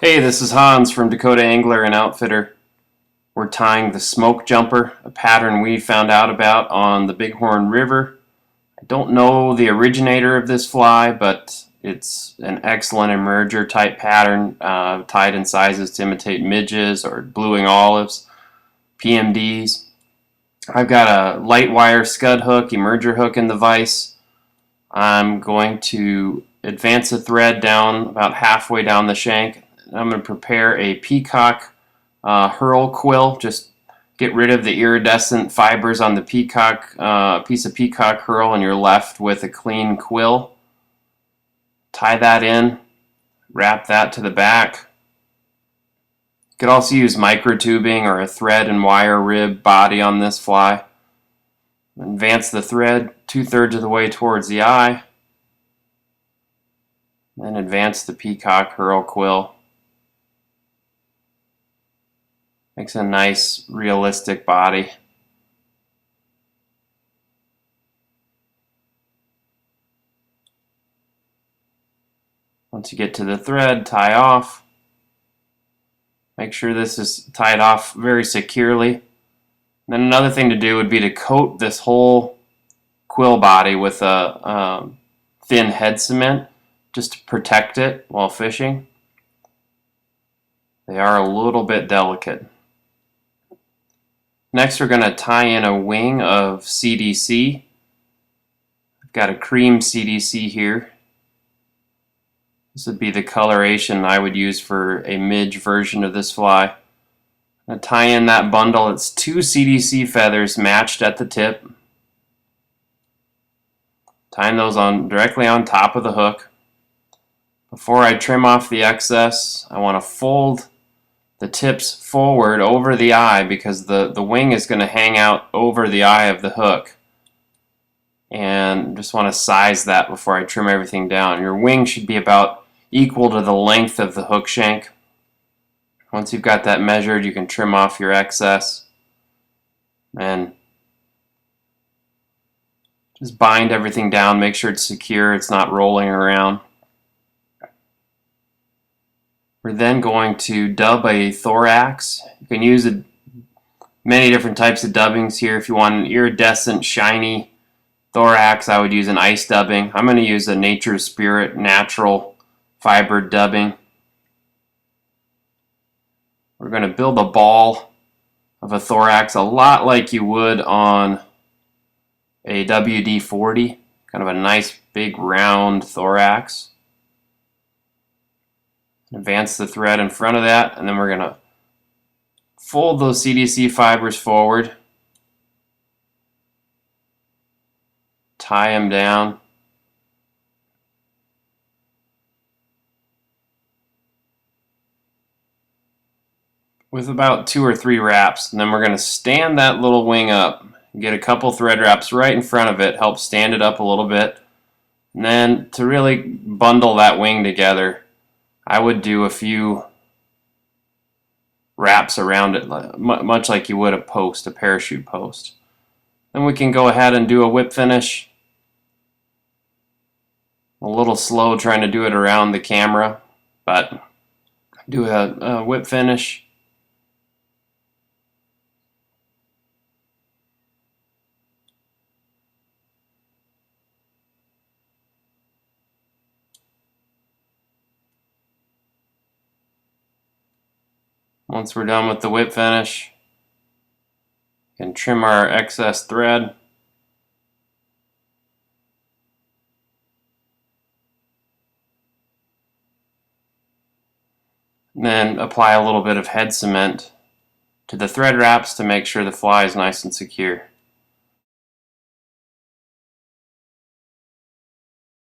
Hey, this is Hans from Dakota Angler and Outfitter. We're tying the smoke jumper, a pattern we found out about on the Bighorn River. I don't know the originator of this fly, but it's an excellent emerger type pattern, tied in sizes to imitate midges or blueing olives, PMDs. I've got a light wire scud hook, emerger hook in the vise. I'm going to advance the thread down about halfway down the shank. I'm going to prepare a peacock hurl quill. Just get rid of the iridescent fibers on the peacock piece of peacock hurl, and you're left with a clean quill. Tie that in, wrap that to the back. You could also use microtubing or a thread and wire rib body on this fly. Advance the thread 2/3 of the way towards the eye. Then advance the peacock hurl quill. Makes a nice, realistic body. Once you get to the thread, tie off. Make sure this is tied off very securely. Then another thing to do would be to coat this whole quill body with a thin head cement just to protect it while fishing. They are a little bit delicate. Next, we're going to tie in a wing of CDC. I've got a cream CDC here. This would be the coloration I would use for a midge version of this fly. I'm going to tie in that bundle. It's 2 CDC feathers matched at the tip. Tying those on directly on top of the hook. Before I trim off the excess, I want to fold the tips forward over the eye because the wing is going to hang out over the eye of the hook. And just want to size that before I trim everything down. Your wing should be about equal to the length of the hook shank. Once you've got that measured, you can trim off your excess and just bind everything down. Make sure it's secure, it's not rolling around. We're then going to dub a thorax. You can use many different types of dubbings here. If you want an iridescent, shiny thorax, I would use an ice dubbing. I'm going to use a Nature's Spirit natural fiber dubbing. We're going to build a ball of a thorax a lot like you would on a WD-40, kind of a nice big round thorax. Advance the thread in front of that, and then we're going to fold those CDC fibers forward, tie them down, with about 2 or 3 wraps, and then we're going to stand that little wing up. Get a couple thread wraps right in front of it, help stand it up a little bit, and then to really bundle that wing together, I would do a few wraps around it, much like you would a post, a parachute post. Then we can go ahead and do a whip finish. A little slow trying to do it around the camera, but do a whip finish. Once we're done with the whip finish, we can trim our excess thread. And then apply a little bit of head cement to the thread wraps to make sure the fly is nice and secure.